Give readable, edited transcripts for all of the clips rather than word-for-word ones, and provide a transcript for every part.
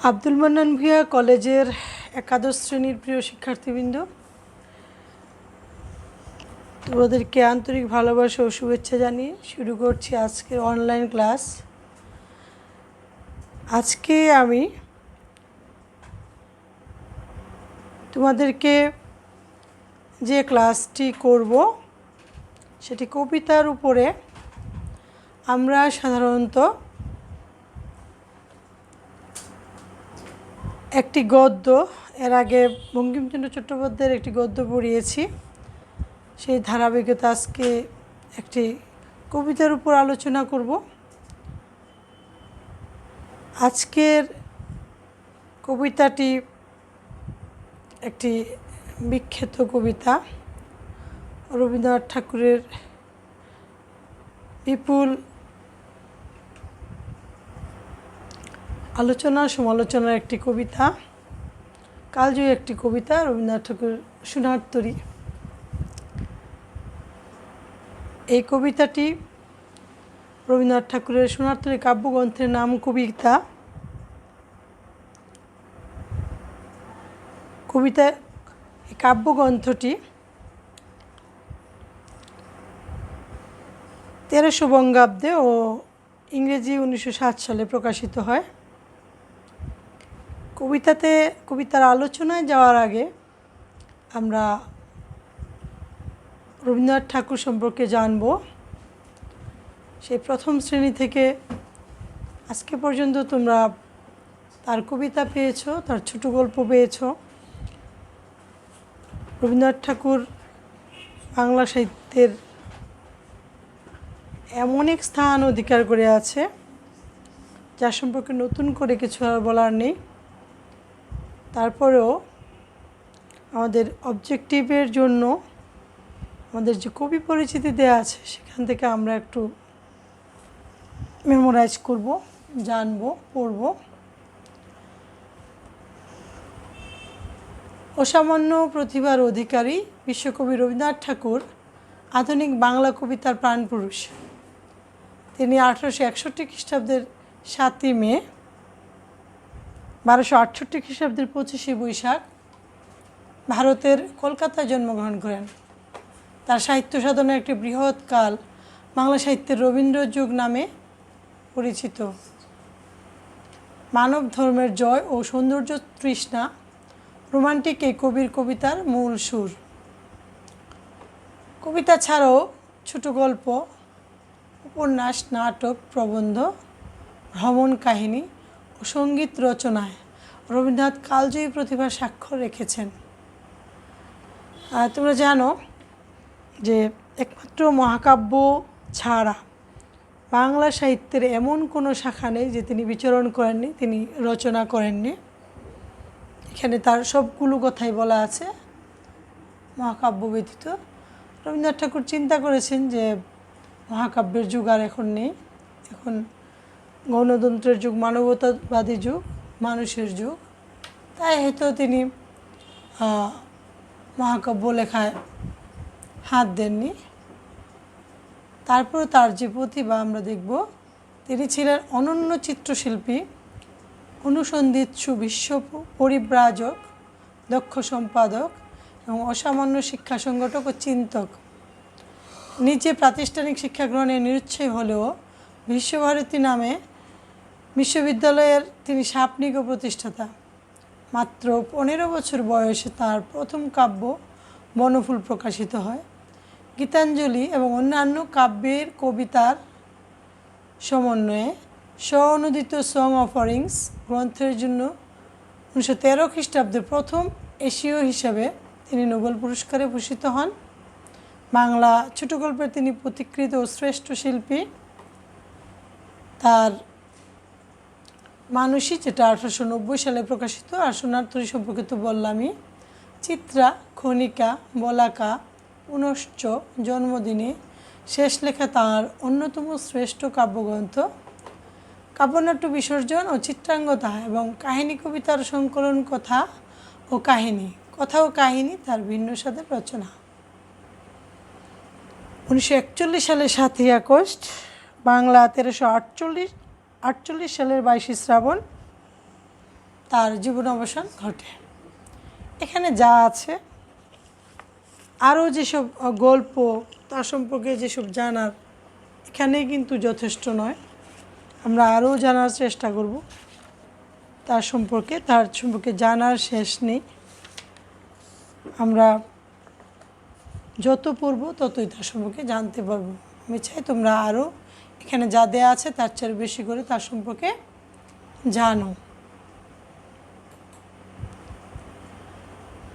আব্দুল মান্নান ভূঁইয়া কলেজের একাদশ শ্রেণীর প্রিয় শিক্ষার্থীবৃন্দ, তোমাদেরকে আন্তরিক ভালোবাসা ও শুভেচ্ছা জানিয়ে শুরু করছি আজকের অনলাইন ক্লাস। আজকে আমি তোমাদেরকে যে ক্লাসটি করব সেটি কবিতার উপরে। আমরা সাধারণত একটি গদ্য, এর আগে বঙ্কিমচন্দ্র চট্টোপাধ্যায়ের একটি গদ্য পড়িয়েছি, সেই ধারাবাহিকতা আজকে একটি কবিতার উপর আলোচনা করব। আজকের কবিতাটি একটি বিখ্যাত কবিতা, রবীন্দ্রনাথ ঠাকুরের বিপুল আলোচনা সমালোচনার একটি কবিতা, কালজয়ী একটি কবিতা, রবীন্দ্রনাথ ঠাকুরের সোনার তরী। এই কবিতাটি রবীন্দ্রনাথ ঠাকুরের সোনার তরী কাব্যগ্রন্থের নাম কবিতা। এই কাব্যগ্রন্থটি 1300 বঙ্গাব্দে ও ইংরেজি 1907 সালে প্রকাশিত হয়। কবিতার আলোচনায় যাওয়ার আগে আমরা রবীন্দ্রনাথ ঠাকুর সম্পর্কে জানব। সেই প্রথম শ্রেণী থেকে আজকে পর্যন্ত তোমরা তার কবিতা পেয়েছো, তার ছোট গল্প পেয়েছো। রবীন্দ্রনাথ ঠাকুর বাংলা সাহিত্যের এমন এক স্থান অধিকার করে আছে যার সম্পর্কে নতুন করে কিছু আর বলার নেই। তারপরেও আমাদের অবজেক্টিভের জন্য আমাদের যে কবি পরিচিতি দেওয়া আছে সেখান থেকে আমরা একটু মেমোরাইজ করব, জানব, পড়ব। অসামান্য প্রতিভার অধিকারী বিশ্বকবি রবীন্দ্রনাথ ঠাকুর আধুনিক বাংলা কবিতার প্রাণপুরুষ। তিনি 1861 খ্রিস্টাব্দের 7ই মে, 1268 খ্রিস্টাব্দের 25শে বৈশাখ ভারতের কলকাতায় জন্মগ্রহণ করেন। তার সাহিত্য সাধনা একটি বৃহৎ কাল বাংলা সাহিত্যের রবীন্দ্র যুগ নামে পরিচিত। মানব ধর্মের জয় ও সৌন্দর্য তৃষ্ণা রোমান্টিক এই কবির কবিতার মূল সুর। কবিতা ছাড়াও ছোট গল্প, উপন্যাস, নাটক, প্রবন্ধ, ভ্রমণ কাহিনী ও সঙ্গীত রচনায় রবীন্দ্রনাথ কালজয়ী প্রতিভার স্বাক্ষর রেখেছেন। তোমরা জানো যে একমাত্র মহাকাব্য ছাড়া বাংলা সাহিত্যের এমন কোনো শাখা নেই যে তিনি বিচরণ করেননি, তিনি রচনা করেননি। এখানে তার সবগুলো কথাই বলা আছে মহাকাব্য ব্যতীত। রবীন্দ্রনাথ ঠাকুর চিন্তা করেছেন যে মহাকাব্যের যুগ আর এখন নেই, এখন গণতন্ত্রের যুগ, মানবতাবাদী যুগ, মানুষের যুগ। তাই হয়তো তিনি মহাকাব্য লেখায় হাত দেননি। তারপর তার যে প্রতিভা আমরা দেখব, তিনি ছিলেন অনন্য চিত্রশিল্পী, অনুসন্ধিৎসু বিশ্ব পরিব্রাজক, দক্ষ সম্পাদক এবং অসামান্য শিক্ষা সংগঠক ও চিন্তক। নিজে প্রাতিষ্ঠানিক শিক্ষা গ্রহণে নিরুৎসাহী হলেও বিশ্বভারতী নামে বিশ্ববিদ্যালয়ের তিনি সাপনিক ও প্রতিষ্ঠাতা। মাত্র 15 বছর বয়সে তার প্রথম কাব্য বনফুল প্রকাশিত হয়। গীতাঞ্জলি এবং অন্যান্য কাব্যের কবিতার সমন্বয়ে স্ব-অনুদিত সং অফারিংস গ্রন্থের জন্য 1913 খ্রিস্টাব্দে প্রথম এশীয় হিসাবে তিনি নোবেল পুরস্কারে ভূষিত হন। বাংলা ছোট গল্পের তিনি প্রতিকৃত ও শ্রেষ্ঠ শিল্পী। তার মানুষী, যেটা 1890 সালে প্রকাশিত, আর সোনার তরী সম্পর্কে তো বললামই। চিত্রা, খনিকা, বলাকা, পুনশ্চ, জন্মদিনে, শেষ লেখা তাঁর অন্যতম শ্রেষ্ঠ কাব্যগ্রন্থ। কাব্যনাট্য বিসর্জন ও চিত্রাঙ্গতা এবং কাহিনী কবিতার সংকলন কথা ও কাহিনী তার ভিন্ন স্বাদের রচনা। 1941 সালের 7ই আগস্ট, বাংলা 1348 সালের 22শে শ্রাবণ তার জীবন অবসান ঘটে। এখানে যা আছে আরও যেসব গল্প তার সম্পর্কে যেসব জানার, এখানেই কিন্তু যথেষ্ট নয়। আমরা আরও জানার চেষ্টা করব তার সম্পর্কে জানার শেষ নেই। আমরা যত পড়ব ততই তার সম্পর্কে জানতে পারবো। আমি চাই তোমরা আরও এখানে যা দেয়া আছে তার চেয়ে বেশি করে তার সম্পর্কে জানো।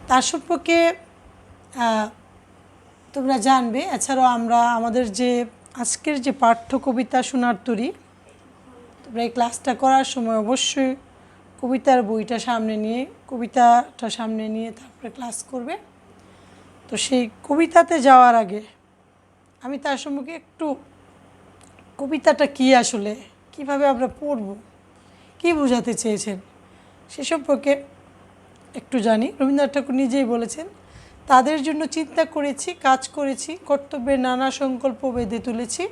তার সম্পর্কে তোমরা জানবে। এছাড়াও আমরা আমাদের যে আজকের যে পাঠ্য কবিতা শোনার তরী, তোমরা এই ক্লাসটা করার সময় অবশ্যই কবিতার বইটা সামনে নিয়ে, কবিতাটা সামনে নিয়ে তারপরে ক্লাস করবে। তো সেই কবিতাতে যাওয়ার আগে আমি তার সম্পর্কে একটু, কবিতাটা কী আসলে, কিভাবে আমরা পড়ব, কী বোঝাতে চেয়েছেন সে সম্পর্কে একটু জানি। রবীন্দ্রনাথ ঠাকুর নিজেই বলেছেন, তাদের জন্য চিন্তা করেছি, কাজ করেছি, কর্তব্যের নানা সংকল্প বেঁধে তুলেছি।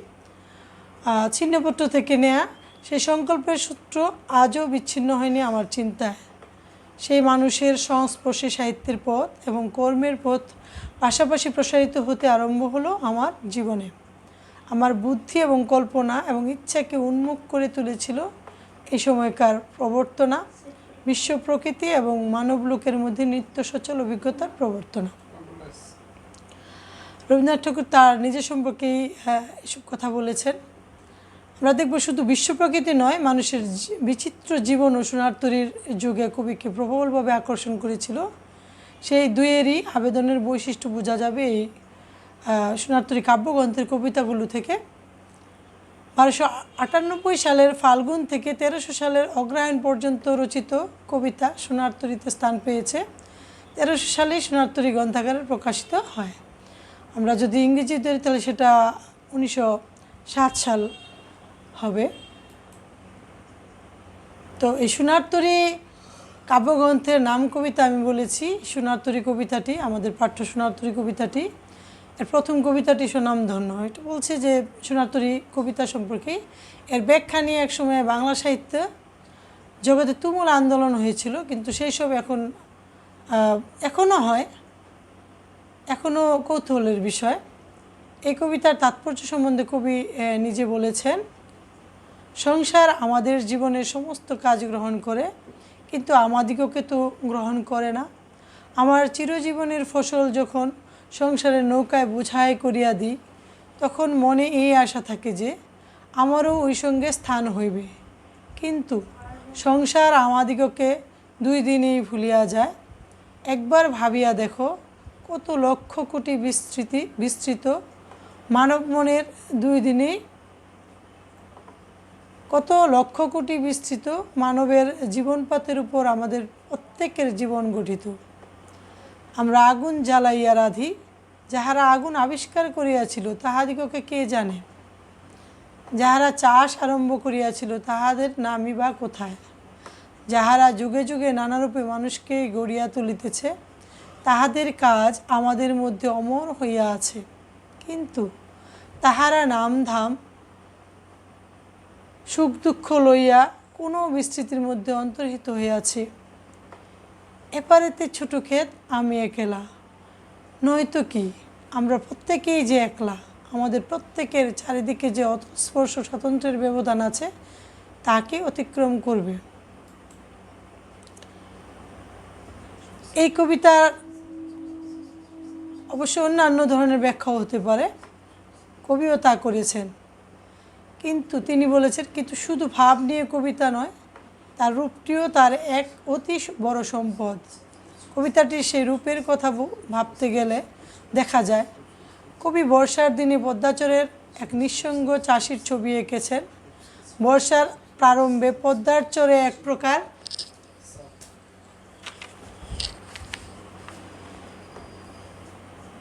ছিন্নপত্র থেকে নেয়া সেই সংকল্পের সূত্র আজও বিচ্ছিন্ন হয়নি আমার চিন্তায়। সেই মানুষের সংস্পর্শে সাহিত্যের পথ এবং কর্মের পথ পাশাপাশি প্রসারিত হতে আরম্ভ হলো আমার জীবনে। আমার বুদ্ধি এবং কল্পনা এবং ইচ্ছাকে উন্মুখ করে তুলেছিল এই সময়কার প্রবর্তনা, বিশ্ব প্রকৃতি এবং মানবলোকের মধ্যে নিত্য সচল অভিজ্ঞতার প্রবর্তনা। রবীন্দ্রনাথ ঠাকুর তার নিজের সম্পর্কেই এসব কথা বলেছেন। আমরা দেখব শুধু বিশ্ব প্রকৃতি নয়, মানুষের বিচিত্র জীবন ও সোনার তরীর যুগে কবিকে প্রবলভাবে আকর্ষণ করেছিল। সেই দুইয়েরই আবেদনের বৈশিষ্ট্য বোঝা যাবে এই সোনার তরী কাব্যগ্রন্থের কবিতাগুলো থেকে। 1298 সালের ফাল্গুন থেকে 1300 সালের অগ্রহায়ণ পর্যন্ত রচিত কবিতা সোনার তরীতে স্থান পেয়েছে। 1300 সালেই সোনার তরী গ্রন্থাগারে প্রকাশিত হয়। আমরা যদি ইংরেজি ধরি তাহলে সেটা 1907 সাল হবে। তো এই সোনার তরী কাব্যগ্রন্থের নাম কবিতা আমি বলেছি। সোনার তরী কবিতাটি, আমাদের পাঠ্য সোনার তরী কবিতাটি, এর প্রথম কবিতাটি স্বনামধন্য। এটা বলছে যে সোনার তরী কবিতা সম্পর্কে এর ব্যাখ্যা নিয়ে একসময় বাংলা সাহিত্য জগতে তুমুল আন্দোলন হয়েছিল, কিন্তু সেই সব এখনও হয়, এখনও কৌতূহলের বিষয়। এই কবিতার তাৎপর্য সম্বন্ধে কবি নিজে বলেছেন, সংসার আমাদের জীবনের সমস্ত কাজ গ্রহণ করে, কিন্তু আমাদিগকে তো গ্রহণ করে না। আমার চিরজীবনের ফসল যখন সংসারের নৌকায় বোঝাই করিয়া দিই, তখন মনে এই আশা থাকে যে আমারও ওই সঙ্গে স্থান হইবে। কিন্তু সংসার আমাদিগকে 2 দিনেই ভুলিয়া যায়। একবার ভাবিয়া দেখো, কত লক্ষ কোটি বিস্তৃত মানব মনের 2 দিনেই, কত লক্ষ কোটি বিস্তৃত মানবের জীবনপাতের উপর আমাদের প্রত্যেকের জীবন গঠিত। আমরা আগুন জ্বালাইয়া রাধি, যাহারা আগুন আবিষ্কার করিয়াছিল তাহাদিগকে কে জানে? যাহারা চাষ আরম্ভ করিয়াছিল তাহাদের নামই বা কোথায়? যাহারা যুগে যুগে নানারূপে মানুষকে গড়িয়া তুলিতেছে তাহাদের কাজ আমাদের মধ্যে অমর হইয়া আছে, কিন্তু তাহারা নামধাম সুখ দুঃখ লইয়া কোনো বিস্তৃতির মধ্যে অন্তর্হিত হইয়াছে। এপারেতে ছোট ক্ষেত, আমি একলা, নয়তো কি? আমরা প্রত্যেকেই যে একলা, আমাদের প্রত্যেকের চারিদিকে যে অতস্পর্শ স্বাতন্ত্র্যের ব্যবধান আছে তাকে অতিক্রম করবে। এই কবিতার অবশ্য অন্যান্য ধরনের ব্যাখ্যাও হতে পারে, কবিও তা করেছেন, কিন্তু তিনি বলেছেন কিন্তু শুধু ভাব নিয়ে কবিতা নয়, তার রূপটিও তার এক অতি বড় সম্পদ। কবিতাটির সেই রূপের কথা ভাবতে গেলে দেখা যায় কবি বর্ষার দিনে পদ্মাচরের এক নিঃসঙ্গ চাষির ছবি এঁকেছেন। বর্ষার প্রারম্ভে পদ্মার চরে এক প্রকার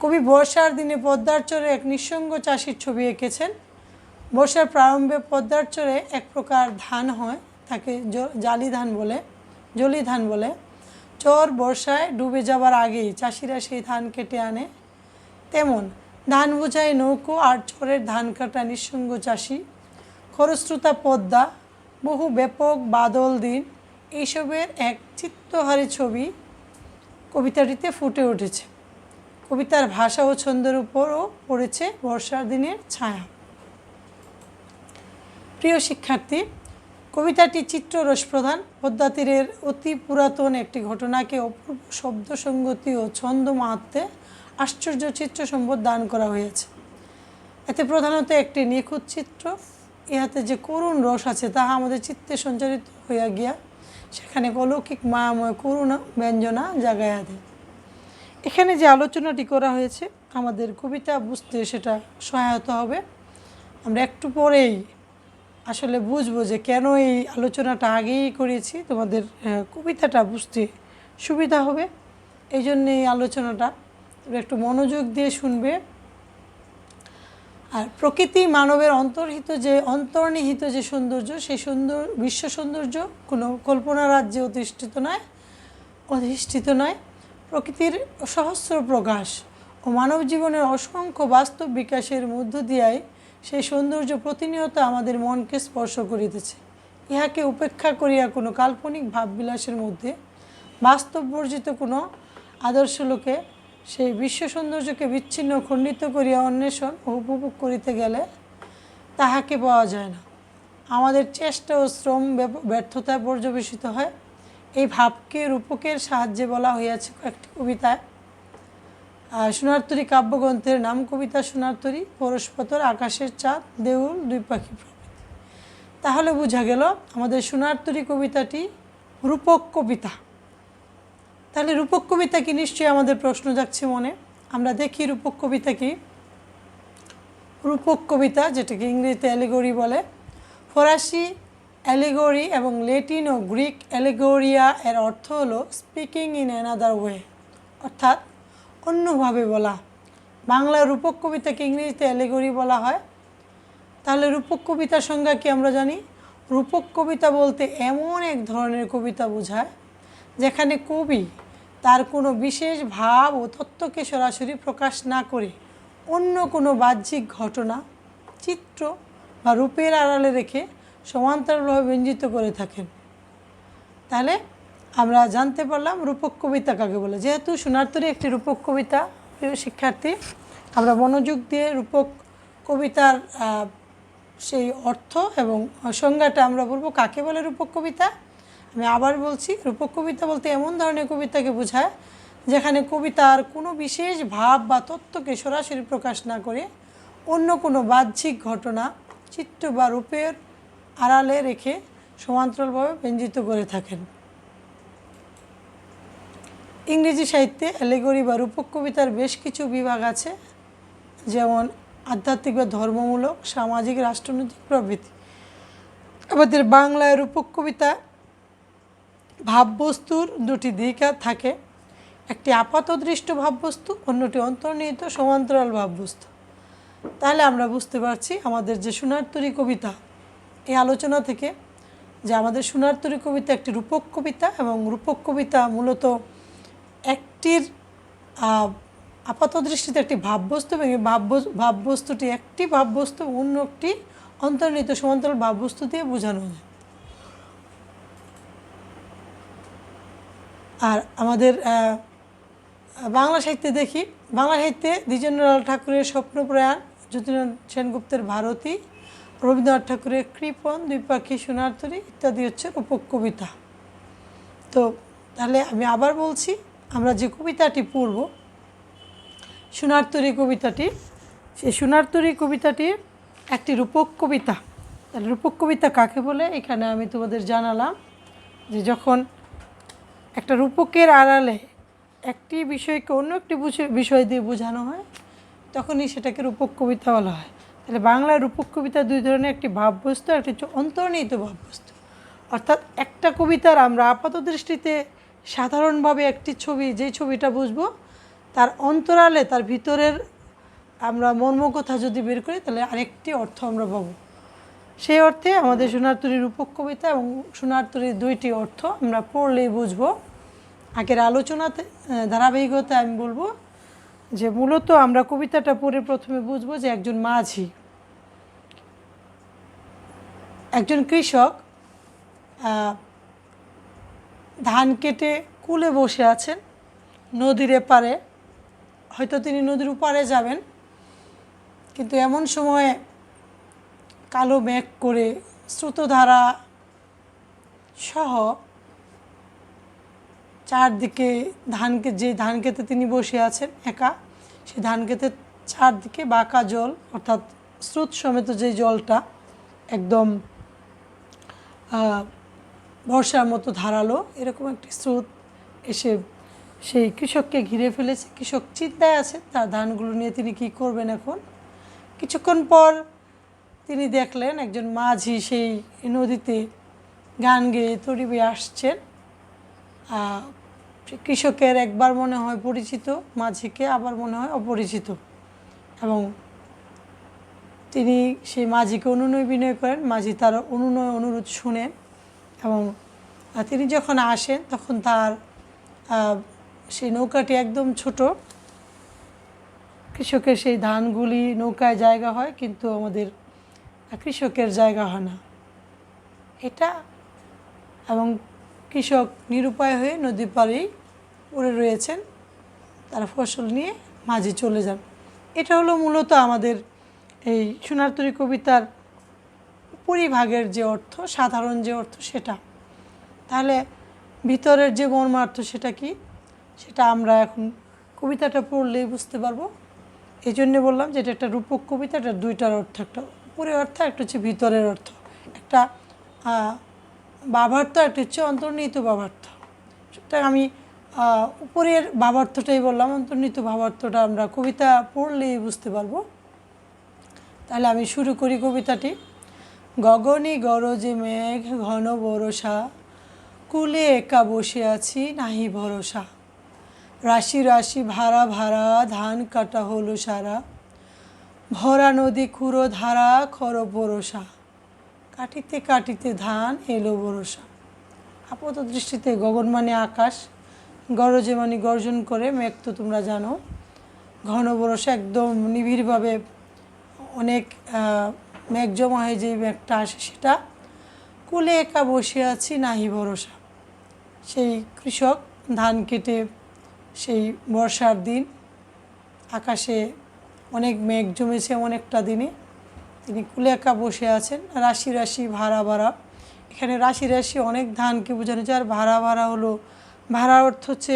কবি বর্ষার দিনে পদ্মার চরে এক নিঃসঙ্গ চাষির ছবি এঁকেছেন। বর্ষার প্রারম্ভে পদ্মার চরে এক প্রকার ধান হয়, তাকে জলি ধান বলে। চর বর্ষায় ডুবে যাবার আগেই চাষিরা সেই ধান কেটে আনে। তেমন ধান বোঝাই নৌকো আর চরের ধান কাটা নিঃসঙ্গ চাষি। খরস্রোতা পদ্মা, বহু ব্যাপক বাদল দিন, এইসবের এক চিত্তহারী ছবি কবিতাটিতে ফুটে উঠেছে। কবিতার ভাষা ও ছন্দের উপরও পড়েছে বর্ষার দিনের ছায়া। প্রিয় শিক্ষার্থী, কবিতাটি চিত্ররস প্রধান। পদ্মা তীরের অতি পুরাতন একটি ঘটনাকে অপূর্ব শব্দ সংগতি ও ছন্দ মাহাত্ম্যে আশ্চর্য চিত্র সম্পদ দান করা হয়েছে। এতে প্রধানত একটি নিখুঁত চিত্র, ইহাতে যে করুণ রস আছে তাহা আমাদের চিত্তে সঞ্চারিত হইয়া গিয়া সেখানে অলৌকিক মায়াময় করুণ ব্যঞ্জনা জাগাইয়া দেয়। এখানে যে আলোচনাটি করা হয়েছে আমাদের কবিতা বুঝতে সেটা সহায়তা হবে। আমরা একটু পরেই আসলে বুঝবো যে কেন এই আলোচনাটা আগেই করেছি, তোমাদের কবিতাটা বুঝতে সুবিধা হবে। এই জন্য এই আলোচনাটা একটু মনোযোগ দিয়ে শুনবে। আর প্রকৃতি মানবের অন্তর্নিহিত যে সৌন্দর্য, সেই বিশ্ব সৌন্দর্য কোনো কল্পনা রাজ্যে অধিষ্ঠিত নয়। প্রকৃতির সহস্র প্রকাশ ও মানব জীবনের অসংখ্য বাস্তব বিকাশের মধ্য দিয়াই সেই সৌন্দর্য প্রতিনিয়ত আমাদের মনকে স্পর্শ করিতেছে। ইহাকে উপেক্ষা করিয়া কোনো কাল্পনিক ভাববিলাসের মধ্যে বাস্তব বর্জিত কোনো আদর্শ লোকে সেই বিশ্ব সৌন্দর্যকে বিচ্ছিন্ন খণ্ডিত করিয়া অন্বেষণ ও উপভোগ করিতে গেলে তাহাকে পাওয়া যায় না। আমাদের চেষ্টা ও শ্রম ব্যর্থতায় পর্যবেসিত হয়। এই ভাবকে রূপকের সাহায্যে বলা হইয়াছে একটি কবিতায়। সোনারতরী কাব্যগ্রন্থের নাম কবিতা সোনারতরী, পরশপতর, আকাশের চাঁদ, দেউল, দুই পাখি প্রভৃতি। তাহলে বোঝা গেল আমাদের সোনারতরী কবিতাটি রূপক কবিতা। তাহলে রূপক কবিতা কি? নিশ্চয়ই আমাদের প্রশ্ন যাচ্ছে মনে। আমরা দেখি রূপক কবিতা কি। রূপক কবিতা, যেটাকে ইংরেজিতে অ্যালিগরি বলে, ফরাসি অ্যালিগরি এবং ল্যাটিন ও গ্রিক অ্যালিগোরিয়া এর অর্থ হলো স্পিকিং ইন অ্যানাদার ওয়ে, অর্থাৎ অন্যভাবে বলা। বাংলার রূপক কবিতাকে ইংরেজিতে অ্যালিগরি বলা হয়। তাহলে রূপক কবিতার সংজ্ঞা কি আমরা জানি? রূপক কবিতা বলতে এমন এক ধরনের কবিতা বোঝায় যেখানে কবি তার কোনো বিশেষ ভাব ও তত্ত্বকে সরাসরি প্রকাশ না করে অন্য কোনো বাহ্যিক ঘটনা, চিত্র বা রূপের আড়ালে রেখে সমান্তরালভাবে ব্যঞ্জিত করে থাকেন। তাহলে আমরা জানতে পারলাম রূপক কবিতা কাকে বলে। যেহেতু সোনারতরী একটি রূপক কবিতা, প্রিয় শিক্ষার্থী, আমরা মনোযোগ দিয়ে রূপক কবিতার সেই অর্থ এবং সংজ্ঞাটা আমরা বলবো কাকে বলে রূপক কবিতা। আমি আবার বলছি, রূপক কবিতা বলতে এমন ধরনের কবিতাকে বোঝায় যেখানে কবিতার কোনো বিশেষ ভাব বা তত্ত্বকে সরাসরি প্রকাশ না করে অন্য কোনো বাহ্যিক ঘটনা, চিত্র বা রূপের আড়ালে রেখে সমান্তরালভাবে ব্যঞ্জিত করে থাকেন। ইংরেজি সাহিত্যে অ্যালিগরি বা রূপক কবিতার বেশ কিছু বিভাগ আছে, যেমন আধ্যাত্মিক বা ধর্মমূলক, সামাজিক, রাষ্ট্রনৈতিক প্রভৃতি। আমাদের বাংলায় রূপক কবিতা ভাববস্তুর দুটি দিক থাকে, একটি আপাতদৃষ্ট ভাববস্তু, অন্যটি অন্তর্নিহিত সমান্তরাল ভাববস্তু। তাহলে আমরা বুঝতে পারছি আমাদের যে সোনারতরী কবিতা, এই আলোচনা থেকে যে আমাদের সোনারতরী কবিতা একটি রূপক কবিতা, এবং রূপক কবিতা মূলত একটির আপাতদৃষ্টিতে একটি ভাববস্তু, এবং এই ভাববস্তুটি একটি ভাববস্তু অন্য একটি অন্তর্নিহিত সমান্তরাল ভাববস্তু দিয়ে বোঝানো যায়। আর আমাদের বাংলা সাহিত্যে দেখি, বাংলা সাহিত্যে দ্বিজেন্দ্রলাল ঠাকুরের স্বপ্নপ্রয়াণ, জ্যোতির্ময় সেনগুপ্তের ভারতী, রবীন্দ্রনাথ ঠাকুরের কৃপণ, দুই পাখি, সোনারতরী ইত্যাদি হচ্ছে রূপক কবিতা। তো তাহলে আমি আবার বলছি, আমরা যে কবিতাটি পড়ব সোনারতরী কবিতাটি, সেই সোনারতরী কবিতাটি একটি রূপক কবিতা। তাহলে রূপক কবিতা কাকে বলে এখানে আমি তোমাদের জানালাম যে যখন একটা রূপকের আড়ালে একটি বিষয়কে অন্য একটি বিষয় দিয়ে বোঝানো হয় তখনই সেটাকে রূপক কবিতা বলা হয়। তাহলে বাংলার রূপক কবিতা দুই ধরনের, একটি ভাববস্তু, একটি অন্তর্নিহিত ভাববস্তু। অর্থাৎ একটা কবিতার আমরা আপাত দৃষ্টিতে সাধারণভাবে একটি ছবি, যেই ছবিটা বুঝবো তার অন্তরালে, তার ভিতরের আমরা মর্মকথা যদি বের করি তাহলে আরেকটি অর্থ আমরা পাবো। সেই অর্থে আমাদের সোনারতরীর রূপক কবিতা এবং সোনারতরীর দুইটি অর্থ আমরা পড়লেই বুঝবো। আগের আলোচনাতে ধারাবাহিকতায় আমি বলবো যে মূলত আমরা কবিতাটা পড়ে প্রথমে বুঝবো যে একজন মাঝি, একজন কৃষক ধান কেটে কুলে বসে আছেন নদীর এপারে, হয়তো তিনি নদীর উপারে যাবেন, কিন্তু এমন সময় কালো মেঘ করে স্রোতধারা সহ চারদিকে যে ধান খেতে তিনি বসে আছেন একা, সেই ধান খেতে চারদিকে বাঁকা জল, অর্থাৎ স্রোত সমেত যে জলটা একদম বর্ষার মতো ধারালো, এরকম একটি স্রোত এসে সেই কৃষককে ঘিরে ফেলেছে। কৃষক চিন্তায় আছে তার ধানগুলো নিয়ে তিনি কি করবেন এখন। কিছুক্ষণ পর তিনি দেখলেন একজন মাঝি সেই নদীতে গান গেয়ে তরি বেয়ে আসছেন। কৃষকের একবার মনে হয় পরিচিত মাঝিকে, আবার মনে হয় অপরিচিত, এবং তিনি সেই মাঝিকে অনুনয় বিনয় করেন। মাঝি তার অনুনয় অনুরোধ শুনেন এবং তিনি যখন আসেন তখন তার সেই নৌকাটি একদম ছোট। কৃষকের সেই ধানগুলি নৌকায় জায়গা হয়, কিন্তু আমাদের কৃষকের জায়গা হয় না এটা, এবং কৃষক নিরুপায় হয়ে নদী পাড়েই পড়ে রয়েছেন। তারা ফসল নিয়ে মাঝি চলে যান। এটা হলো মূলত আমাদের এই সোনার তরী কবিতার পরিভাগের যে অর্থ, সাধারণ যে অর্থ সেটা। তাহলে ভিতরের যে মর্মার্থ সেটা কি, সেটা আমরা এখন কবিতাটা পড়লেই বুঝতে পারবো। এই জন্যে বললাম যে এটা একটা রূপক কবিতা, এটা দুইটার অর্থ, একটা উপরের অর্থ, একটা হচ্ছে ভিতরের অর্থ, একটা ভাবার্থ, একটা হচ্ছে অন্তর্নিহিত ভাবার্থ। সুতরাং আমি উপরের ভাবার্থটাই বললাম, অন্তর্নিহিত ভাবার্থটা আমরা কবিতা পড়লেই বুঝতে পারবো। তাহলে আমি শুরু করি কবিতাটি। গগনে গরজে মেঘ ঘন বরষা, কুলে একা বসে আছি নাহি ভরসা। রাশি রাশি ভাড়া ভাড়া ধান কাটা হলো সারা, ভরা নদী খুঁড়ো ধারা খর বরষা। কাটিতে কাটিতে ধান এলো বরষা। আপাত দৃষ্টিতে গগন মানে আকাশ, গরজে মানে গর্জন করে, মেঘ তো তোমরা জানো। ঘন বরষা একদম নিবিড়ভাবে অনেক মেঘ জমা হয়ে যে মেঘটা আসে সেটা। কুলে একা বসে আছি নাহি ভরসা। সেই কৃষক ধান কেটে সেই বর্ষার দিন, আকাশে অনেক মেঘ জমেছে এমন একটা দিনে তিনি কুলে একা বসে আছেন। রাশি রাশি ভাড়া ভাড়া, এখানে রাশি রাশি অনেক ধানকে বোঝানো যায়, আর ভাড়া ভাড়া হলো, ভাড়া অর্থ হচ্ছে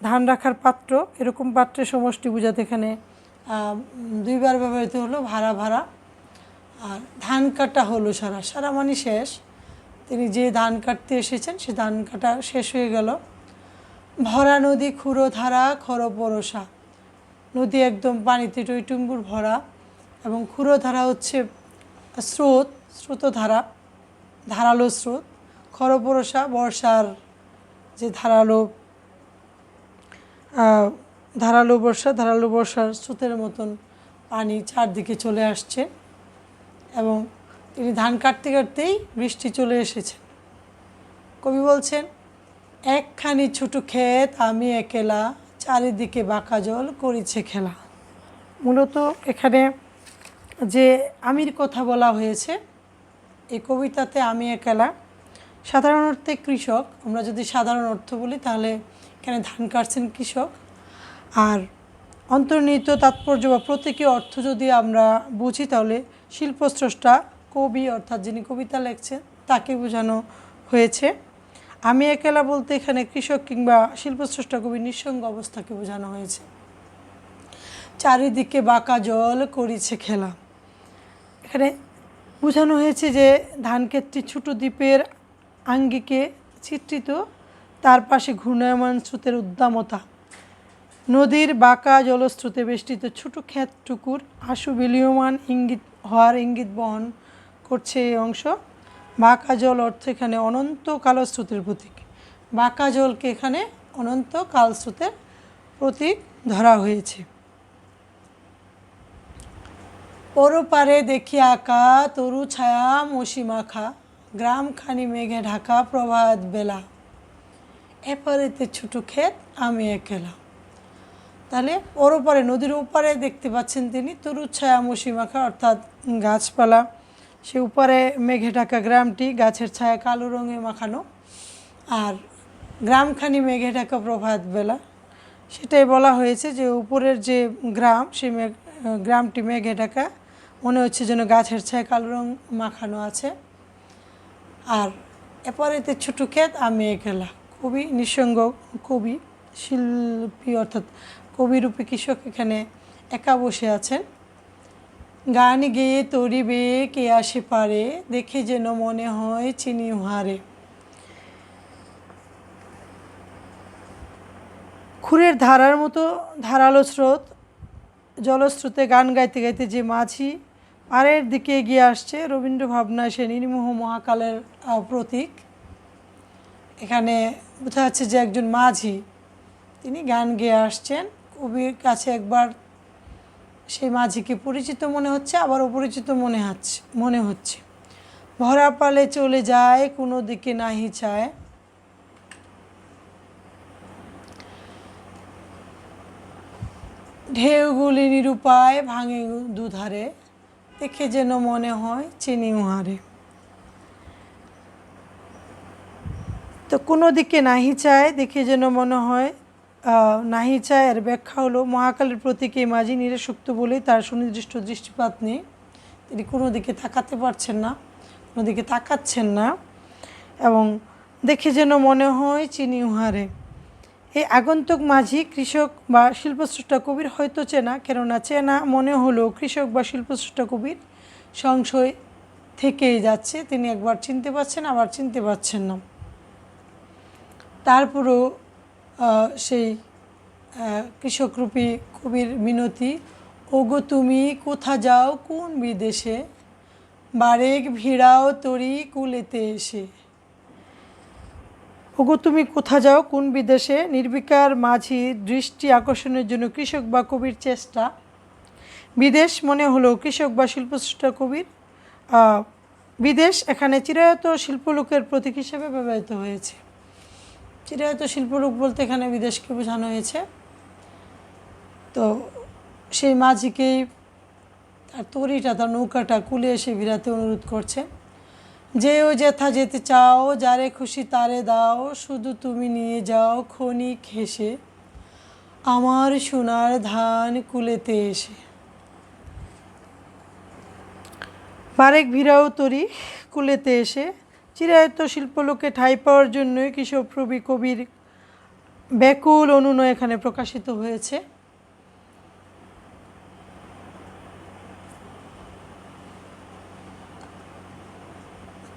ধান রাখার পাত্র, এরকম পাত্রের সমষ্টি বোঝাতে এখানে দুইবার ব্যবহৃত হলো ভাড়া ভাড়া। আর ধান কাটা হলো সারা, সারা মানে শেষ, তিনি যে ধান কাটতে এসেছেন সে ধান কাটা শেষ হয়ে গেল। ভরা নদী খুঁড়ো ধারা খর বরষা, নদী একদম পানিতে টইটুম্বুর ভরা, এবং খুঁড়ো ধারা হচ্ছে স্রোত, স্রোতধারা, ধারালো স্রোত। খর বরষা বর্ষার যে ধারালো ধারালো বর্ষার স্রোতের মতন পানি চারদিকে চলে আসছে, এবং তিনি ধান কাটতে কাটতেই বৃষ্টি চলে এসেছে। কবি বলছেন, একখানি ছোট ক্ষেত আমি একেলা, চারিদিকে বাঁকা জল করিছে খেলা। মূলত এখানে যে আমির কথা বলা হয়েছে এই কবিতাতে, আমি একেলা সাধারণ অর্থে কৃষক। আমরা যদি সাধারণ অর্থ বলি তাহলে এখানে ধান কাটছেন কৃষক। আর অন্তর্নিহিত তাৎপর্য বা প্রতীকী অর্থ যদি আমরা বুঝি তাহলে শিল্পস্রষ্টা কবি, অর্থাৎ যিনি কবিতা লিখছেন তাকে বোঝানো হয়েছে। আমি একেলা বলতে এখানে কৃষক কিংবা শিল্পস্রষ্টা কবি নিঃসঙ্গ অবস্থাকে বোঝানো হয়েছে। চারিদিকে বাঁকা জল করিছে খেলা, এখানে বোঝানো হয়েছে যে ধানক্ষেতটি ছোট দ্বীপের আঙ্গিকে চিত্রিত, তার পাশে ঘূর্ণায়মান স্রোতের উদ্দামতা, নদীর বাঁকা জলস্রোতে বেষ্টিত ছোট ক্ষেতটুকুর আশু বিলীয়মান ইঙ্গিত বহন করছে এই অংশ। বাঁকা জল অর্থ এখানে অনন্ত কালস্রোতের প্রতীক, বাঁকা জলকে এখানে অনন্ত কালস্রোতের প্রতীক ধরা হয়েছে। পরপারে দেখি আঁকা তরু ছায়া মশি মাখা, গ্রামখানি মেঘে ঢাকা প্রভাত বেলা, এপারেতে ছোট ক্ষেত আমি একেলা। তাহলে পরপারে নদীর ওপারে দেখতে পাচ্ছেন তিনি তরু ছায়া মশি মাখা, অর্থাৎ গাছপালা, সে উপরে মেঘে ঢাকা গ্রামটি গাছের ছায়া কালো রঙে মাখানো, আর গ্রামখানি মেঘে ঢাকা প্রভাত বেলা, সেটাই বলা হয়েছে যে উপরের যে গ্রাম সেই গ্রামটি মেঘে ঢাকা, মনে হচ্ছে যেন গাছের ছায় কালো রং মাখানো আছে। আর এরপরেতে ছোটো ক্ষেত আমি একলা। কবি নিঃসঙ্গ কবি শিল্পী অর্থাৎ কবিরূপী কৃষক এখানে একা বসে আছেন। গান গেয়ে তরি বেয়ে কে আসে পারে, দেখে যেন মনে হয় চিনি উহারে। খুরের ধারার মতো ধারালো স্রোত, জলস্রোতে গান গাইতে গাইতে যে মাঝি পাড়ের দিকে এগিয়ে আসছে, রবীন্দ্র ভাবনায় সে নির্মোহ মহাকালের প্রতীক। এখানে বোঝা যাচ্ছে যে একজন মাঝি তিনি গান গেয়ে আসছেন। কবির কাছে একবার সেই মাঝিকে পরিচিত মনে হচ্ছে, আবার অপরিচিত মনে হচ্ছে। ভরা পালে চলে যায়, কোনো দিকে নাহি চায়। ঢেউগুলি নিরুপায় ভাঙে দুধারে, দেখে যেন মনে হয় চিনি উহারে। তো কোনো দিকে নাহি চায়, দেখে যেন মনে হয় নাহি চায়। এর ব্যাখ্যা হলো মহাকালের প্রতীক এই মাঝি নিরাসক্ত বলেই তার সুনির্দিষ্ট দৃষ্টিপাত নেই, তিনি কোনো দিকে তাকাতে পারছেন না, কোনো দিকে তাকাচ্ছেন না, এবং দেখে যেন মনে হয় চিনি উহারে। এই আগন্তুক মাঝি কৃষক বা শিল্পস্রষ্টা কবির হয়তো চেনা, কেননা চেনা মনে হলো কৃষক বা শিল্পস্রষ্টা কবির সংশয় থেকেই যাচ্ছে। তিনি একবার চিনতে পারছেন, আবার চিনতে পারছেন না। তারপরও সেই কৃষকরূপী কবির মিনতি, ওগো তুমি কোথা যাও কোন বিদেশে, বারেক ভিড়াও তরি কুলেতে এসে। ওগো তুমি কোথা যাও কোন বিদেশে, নির্বিকার মাঝি দৃষ্টি আকর্ষণের জন্য কৃষক বা কবির চেষ্টা। বিদেশ মনে হলো কৃষক বা শিল্পস্রষ্টা কবির। বিদেশ এখানে চিরায়ত শিল্পলোকের প্রতীক হিসেবে ব্যবহৃত হয়েছে। চিরায়ত শিল্পলোক বলতে এখানে বিদেশকে বোঝানো হয়েছে। তো সেই মাঝিকেই তার তরিটা, তার নৌকাটা কুলে এসে ভিড়াতে অনুরোধ করছে। যেও যেথা যেতে চাও, যারে খুশি তারে দাও, শুধু তুমি নিয়ে যাও ক্ষণিক হেসে, আমার সোনার ধান কুলেতে এসে। বারেক ভিড়াও তরি কুলেতে এসে, চিরায়ত শিল্পলোকে ঠাঁই পাওয়ার জন্যই কৃষকপ্রবী কবির ব্যাকুল অনুনয় এখানে প্রকাশিত হয়েছে।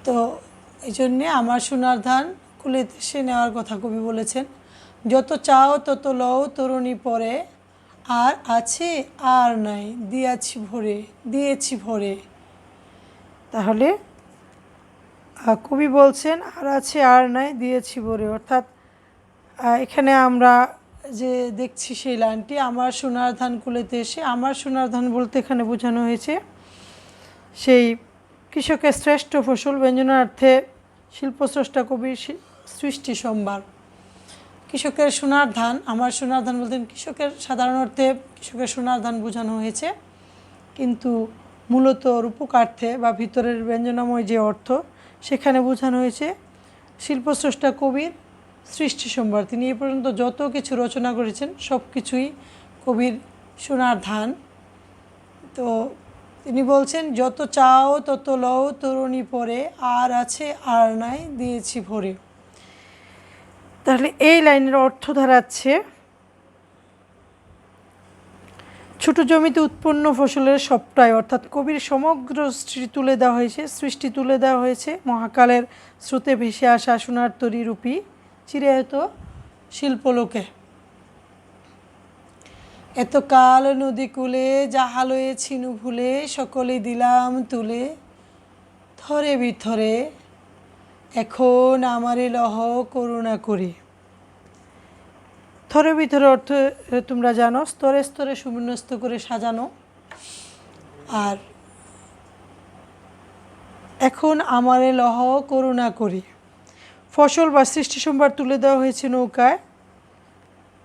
তো এই জন্যে আমার সোনার ধান কুলেতে এসে নেওয়ার কথা কবি বলেছেন। যত চাও তত লও তরুণী পরে, আর আছে আর নাই দিয়েছি ভরে। তাহলে কবি বলছেন আর আছে আর নাই দিয়েছি ভরে, অর্থাৎ এখানে আমরা যে দেখছি সেই লাইনটি, আমার সোনার ধান কুলেতে এসে, আমার সোনার ধান বলতে এখানে বোঝানো হয়েছে সেই কৃষকের শ্রেষ্ঠ ফসল ব্যঞ্জনার্থে শিল্পস্রষ্টা কবির সৃষ্টি সম্ভার। কৃষকের সোনার ধান, আমার সোনার ধান বলতে কৃষকের সাধারণ অর্থে কৃষকের সোনার ধান বোঝানো হয়েছে, কিন্তু মূলত রূপকার্থে বা ভিতরের ব্যঞ্জনাময় যে অর্থ সেখানে বোঝানো হয়েছে শিল্পস্রষ্টা কবির সৃষ্টি সম্ভার। তিনি এ পর্যন্ত যত কিছু রচনা করেছেন সব কিছুই কবির সোনার ধান। তো তিনি বলছেন যত চাও তত লও তরুণী পরে, আর আছে আর নাই দিয়েছি ভরে। তাহলে এই লাইনের অর্থ দাঁড়াচ্ছে ছোট জমিতে উৎপন্ন ফসলের সবটাই, অর্থাৎ কবির সমগ্র সৃষ্টি তুলে দেওয়া হয়েছে মহাকালের স্রোতে ভেসে আসা সোনার তরী রূপী চিরায়ত শিল্পলোকে। এতকাল নদী কূলে জাহালয়ে ছিনু ভুলে, সকলে দিলাম তুলে থরে বিথরে, এখন আমারে লহ করুণা করে। থরে বিথরে অর্থ তোমরা জানো, স্তরে স্তরে সুবিন্যস্ত করে সাজানো। আর এখন আমারে লহ করুণা করি। ফসল বা সৃষ্টি সম্ভার তুলে দেওয়া হয়েছে নৌকায়।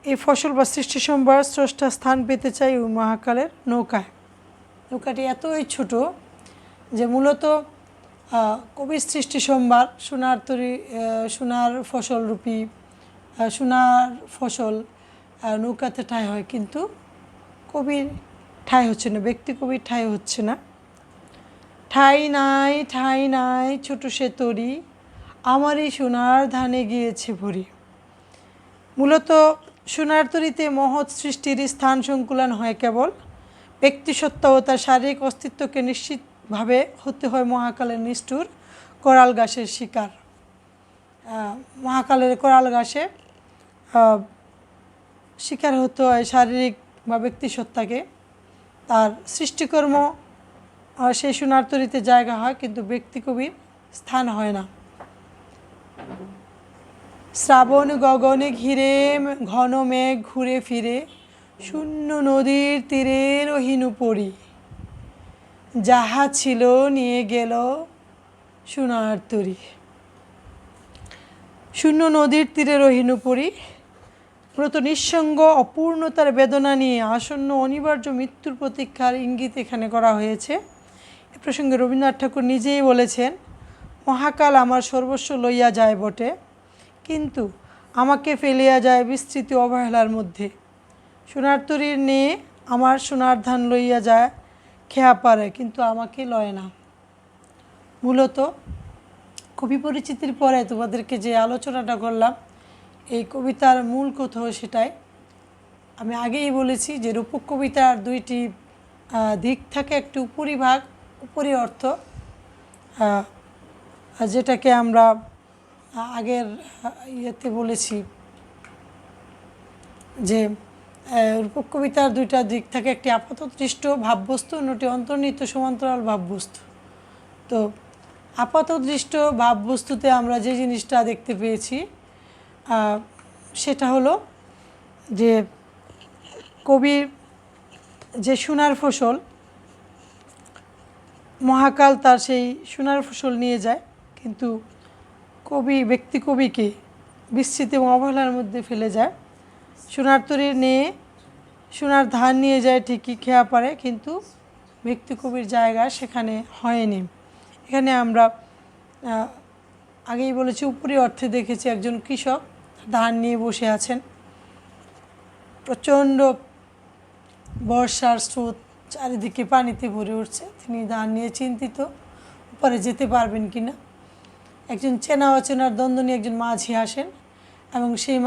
এই ফসল বা সৃষ্টি সম্ভার স্রষ্টা স্থান পেতে চাই ওই মহাকালের নৌকায়। নৌকাটি এতই ছোট যে মূলত কবির সৃষ্টি সোমবার, সোনার তরী, সোনার ফসল রূপী, সোনার ফসল নৌকাতে ঠাঁই হয়, কিন্তু কবির ঠাঁই হচ্ছে না, ব্যক্তি কবির ঠাঁই হচ্ছে না। ঠাঁই নাই ঠাঁই নাই ছোট সে তরি, আমারই সোনার ধানে গিয়েছে ভরি। মূলত সোনার তরীতে মহৎ সৃষ্টির স্থান সংকুলন হয় কেবল, ব্যক্তিসত্তা ও তার শারীরিক অস্তিত্বকে নিশ্চিতভাবে হতে হয় মহাকালের নিষ্ঠুর করাল গাছের শিকার। মহাকালের করাল গাছে শিকার হতে হয় শারীরিক বা ব্যক্তিসত্তাকে। তার সৃষ্টিকর্ম সেই সোনার তরীতে জায়গা হয়, কিন্তু ব্যক্তি কবির স্থান হয় না। শ্রাবণ গগনে ঘিরে ঘন মেঘ ঘুরে ফিরে, শূন্য নদীর তীরে রহিনু পড়ি, যাহা ছিল নিয়ে গেল সোনার তরী। শূন্য নদীর তীরে রহিনু পড়ি মূলত নিঃসঙ্গ অপূর্ণতার বেদনা নিয়ে আসন্ন অনিবার্য মৃত্যুর প্রতীক্ষার ইঙ্গিত এখানে করা হয়েছে। এ প্রসঙ্গে রবীন্দ্রনাথ ঠাকুর নিজেই বলেছেন, মহাকাল আমার সর্বস্ব লইয়া যায় বটে, কিন্তু আমাকে ফেলিয়া যায় বিস্তৃতি অবহেলার মধ্যে। সোনার তরীর নিয়ে আমার সোনার ধান লইয়া যায় খেয়া পারে, কিন্তু আমাকে লয় না। মূলত কবি পরিচিতির পরে তোমাদেরকে যে আলোচনাটা করলাম, এই কবিতার মূল কোথাও সেটাই। আমি আগেই বলেছি যে রূপক কবিতার দুইটি দিক থাকে, একটি উপরিভাগ, উপরি অর্থ, যেটাকে আমরা আগের ইয়েতে বলেছি যে রূপক কবিতার দুইটা দিক থাকে, একটি আপাতদৃষ্ট ভাববস্তু, অন্যটি অন্তর্নিহিত সমান্তরাল ভাববস্তু। তো আপাতদৃষ্ট ভাববস্তুতে আমরা যে জিনিসটা দেখতে পেয়েছি সেটা হলো যে কবির যে সোনার ফসল, মহাকাল তার সেই সোনার ফসল নিয়ে যায়, কিন্তু ব্যক্তি কবিকে বিস্মৃতি এবং অবহেলার মধ্যে ফেলে যায়। সোনার তরী নিয়ে সোনার ধান নিয়ে যায় ঠিকই, খেয়া পারে, কিন্তু ব্যক্তি কবির জায়গা সেখানে হয়নি। এখানে আমরা আগেই বলেছি উপরি অর্থে দেখেছি একজন কৃষক ধান নিয়ে বসে আছেন, প্রচণ্ড বর্ষার স্রোত, চারিদিকে পানিতে ভরে উঠছে, তিনি ধান নিয়ে চিন্তিত, উপরে যেতে পারবেন কি না। একজন চেনা অচেনার দ্বন্দ্ব নিয়ে একজন মাঝি আসেন, এবং সেই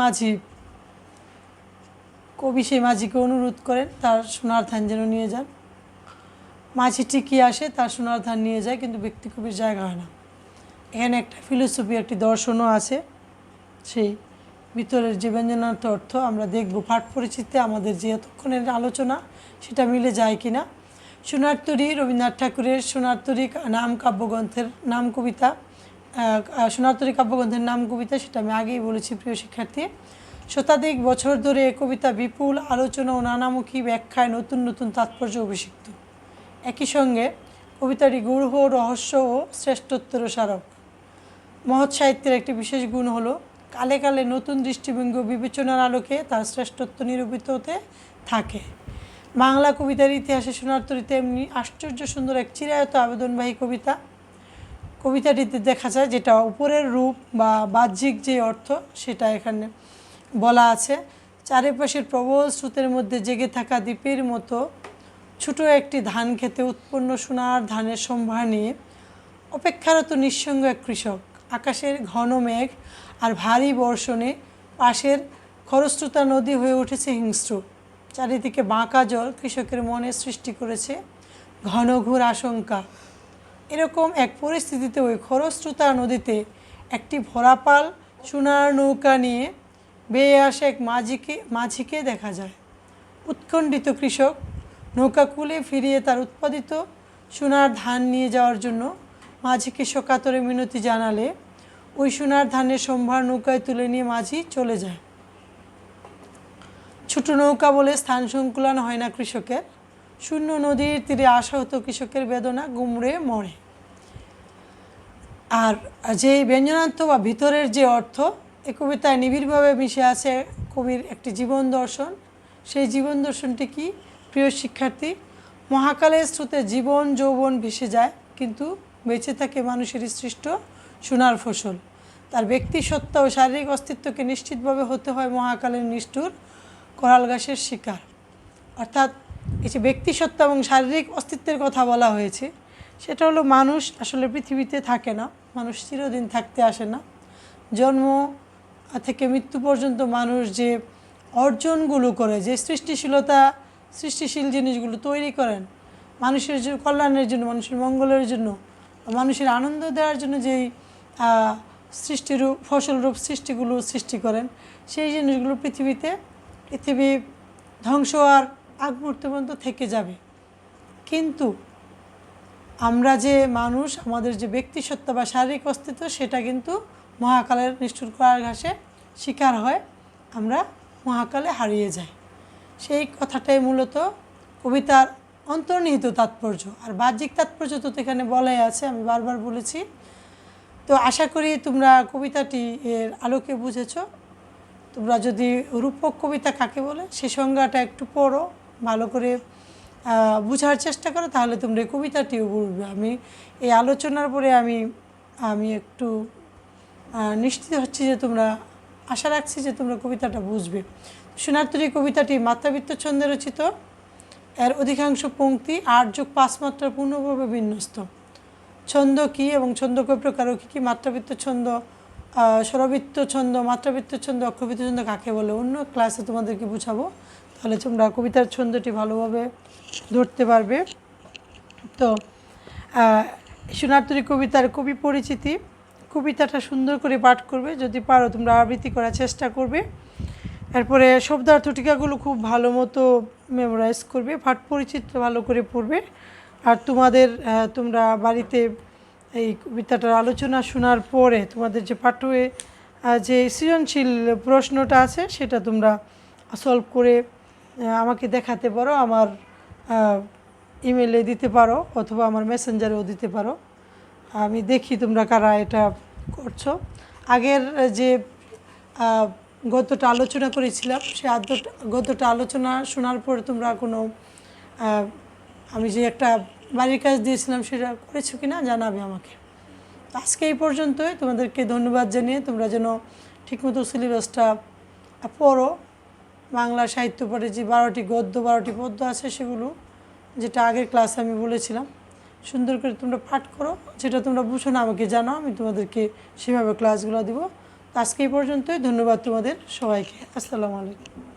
কবি সেই মাঝিকে অনুরোধ করেন তার সোনার ধান যেন নিয়ে যান। মাঝি ঠিকই আসে, তার সোনার ধান নিয়ে যায়, কিন্তু ব্যক্তি কবির জায়গা হয় না। এখানে একটা ফিলোসফি, একটি দর্শনও আছে। সেই ভিতরের যে ব্যঞ্জনার্থ অর্থ আমরা দেখব পাঠ পরিচিতিতে, আমাদের যে এতক্ষণের আলোচনা সেটা মিলে যায় কিনা। সোনার তরী রবীন্দ্রনাথ ঠাকুরের সোনার তরী নাম কাব্যগ্রন্থের নাম কবিতা, সোনার তরী কাব্যগ্রন্থের নাম কবিতা, সেটা আমি আগেই বলেছি প্রিয় শিক্ষার্থী। শতাধিক বছর ধরে এ কবিতা বিপুল আলোচনা ও নানামুখী ব্যাখ্যায় নতুন নতুন তাৎপর্য অভিষিক্ত। একই সঙ্গে কবিতাটি গূঢ় রহস্য ও শ্রেষ্ঠত্বের স্মারক। মহৎ সাহিত্যের একটি বিশেষ গুণ হলো কালে কালে নতুন দৃষ্টিভঙ্গি ও বিবেচনার আলোকে তার শ্রেষ্ঠত্ব নিরূপিত হতে থাকে। বাংলা কবিতার ইতিহাসে সোনার তরী তেমনি আশ্চর্য সুন্দর এক চিরায়ত আবেদনবাহী কবিতা। কবিতাটিতে দেখা যায় যেটা উপরের রূপ বা বাহ্যিক যে অর্থ সেটা এখানে বলা আছে। চারিপাশের প্রবল স্রোতের মধ্যে জেগে থাকা দ্বীপের মতো ছোট একটি ধান খেতে উৎপন্ন সোনার ধানের সম্ভার নিয়ে অপেক্ষারত নিঃসঙ্গ এক কৃষক। আকাশের ঘন মেঘ আর ভারী বর্ষণে পাশের খরস্রোতা নদী হয়ে উঠেছে হিংস্র। চারিদিকে বাঁকা জল কৃষকের মনে সৃষ্টি করেছে ঘনঘোর আশঙ্কা। এরকম এক পরিস্থিতিতে ওই খরস্রোতা নদীতে একটি ভরাপাল সোনার নৌকা নিয়ে বেয়ে আসা এক মাঝিকে দেখা যায়। উৎকণ্ঠিত কৃষক নৌকা কূলে ফিরিয়ে তার উৎপাদিত সোনার ধান নিয়ে যাওয়ার জন্য মাঝিকে সকাতরে মিনতি জানালে ওই সোনার ধানের সম্ভার নৌকায় তুলে নিয়ে মাঝি চলে যায়। ছোট নৌকা বলে স্থান সংকুলন হয় না কৃষকের। শূন্য নদীর তীরে আশাহত কৃষকের বেদনা গুমড়ে মরে। আর যে ব্যঞ্জনার্থ বা ভিতরের যে অর্থ, এ কবিতায় নিবিড়ভাবে মিশে আছে কবির একটি জীবন দর্শন। সেই জীবন দর্শনটি কি প্রিয় শিক্ষার্থী? মহাকালের স্রোতে জীবন যৌবন ভেসে যায়, কিন্তু বেঁচে থাকে মানুষের সৃষ্ট সোনার ফসল। তার ব্যক্তিসত্তা ও শারীরিক অস্তিত্বকে নিশ্চিতভাবে হতে হয় মহাকালের নিষ্ঠুর করাল ঘাসের শিকার। অর্থাৎ এই যে ব্যক্তিসত্তা এবং শারীরিক অস্তিত্বের কথা বলা হয়েছে, সেটা হলো মানুষ আসলে পৃথিবীতে থাকে না, মানুষ চিরদিন থাকতে আসে না। জন্ম থেকে মৃত্যু পর্যন্ত মানুষ যে অর্জনগুলো করে, যে সৃষ্টিশীল জিনিসগুলো তৈরি করেন মানুষের কল্যাণের জন্য, মানুষের মঙ্গলের জন্য, মানুষের আনন্দ দেওয়ার জন্য যেই সৃষ্টিরূপ ফসলরূপ সৃষ্টিগুলো সৃষ্টি করেন, সেই জিনিসগুলো পৃথিবী ধ্বংস আর আগ মুহূর্ত পর্যন্ত থেকে যাবে। কিন্তু আমরা যে মানুষ, আমাদের যে ব্যক্তিসত্তা বা শারীরিক অস্তিত্ব, সেটা কিন্তু মহাকালের নিষ্ঠুর করাল ঘাসে শিকার হয়, আমরা মহাকালে হারিয়ে যাই। সেই কথাটাই মূলত কবিতার অন্তর্নিহিত তাৎপর্য। আর বাহ্যিক তাৎপর্য তো এখানে বলাই আছে, আমি বারবার বলেছি। তো আশা করি তোমরা কবিতাটি এর আলোকে বুঝেছ। তোমরা যদি রূপক কবিতা কাকে বলে সে সংজ্ঞাটা একটু পড়ো, ভালো করে বোঝার চেষ্টা করো, তাহলে তোমরা এই কবিতাটিও বুঝবে। আমি এই আলোচনার পরে আমি একটু নিশ্চিত হচ্ছি যে তোমরা, আশা রাখছি যে তোমরা কবিতাটা বুঝবে। সোনার তরী কবিতাটি মাত্রাবৃত্ত ছন্দে রচিত। এর অধিকাংশ পংক্তি 8+5 মাত্রার পূর্ণভাবে বিন্যস্ত। ছন্দ কী এবং ছন্দ কয় প্রকার ও কী? মাত্রাবৃত্ত ছন্দ, স্বরবৃত্ত ছন্দ, মাত্রাবৃত্ত ছন্দ, অক্ষরবৃত্ত ছন্দ কাকে বলে অন্য ক্লাসে তোমাদেরকে বুঝাবো, তাহলে তোমরা কবিতার ছন্দটি ভালোভাবে ধরতে পারবে। তো সোনার তরী কবিতার কবি পরিচিতি, কবিতাটা সুন্দর করে পাঠ করবে, যদি পারো তোমরা আবৃত্তি করার চেষ্টা করবে। এরপরে শব্দার্থ টিকাগুলো খুব ভালো মতো মেমোরাইজ করবে, পাঠ পরিচিতি ভালো করে পড়বে। আর তোমরা বাড়িতে এই কবিতাটার আলোচনা শোনার পরে তোমাদের যে পাঠ্যে যে সৃজনশীল প্রশ্নটা আছে সেটা তোমরা সলভ করে আমাকে দেখাতে পারো, আমার ইমেলে দিতে পারো অথবা আমার মেসেঞ্জারেও দিতে পারো। আমি দেখি তোমরা কারা এটা করছো। আগের যে গতটা আলোচনা করেছিলাম, সে গতটা আলোচনা শোনার পরে তোমরা কোনো আমি যে একটা বাড়ির কাজ দিয়েছিলাম সেটা করেছো কি না জানাবে আমাকে। আজকে এই পর্যন্তই, তোমাদেরকে ধন্যবাদ জানিয়ে তোমরা যেন ঠিকমতো সিলেবাসটা পড়ো। বাংলা সাহিত্য পাঠে যে 12টি গদ্য 12টি পদ্য আছে, সেগুলো যেটা আগের ক্লাসে আমি বলেছিলাম সুন্দর করে তোমরা পাঠ করো। যেটা তোমরা বুঝো না আমাকে জানাও, আমি তোমাদেরকে সেভাবে ক্লাসগুলো দিব। আজকে এই পর্যন্তই, ধন্যবাদ তোমাদের সবাইকে। আসসালামু আলাইকুম।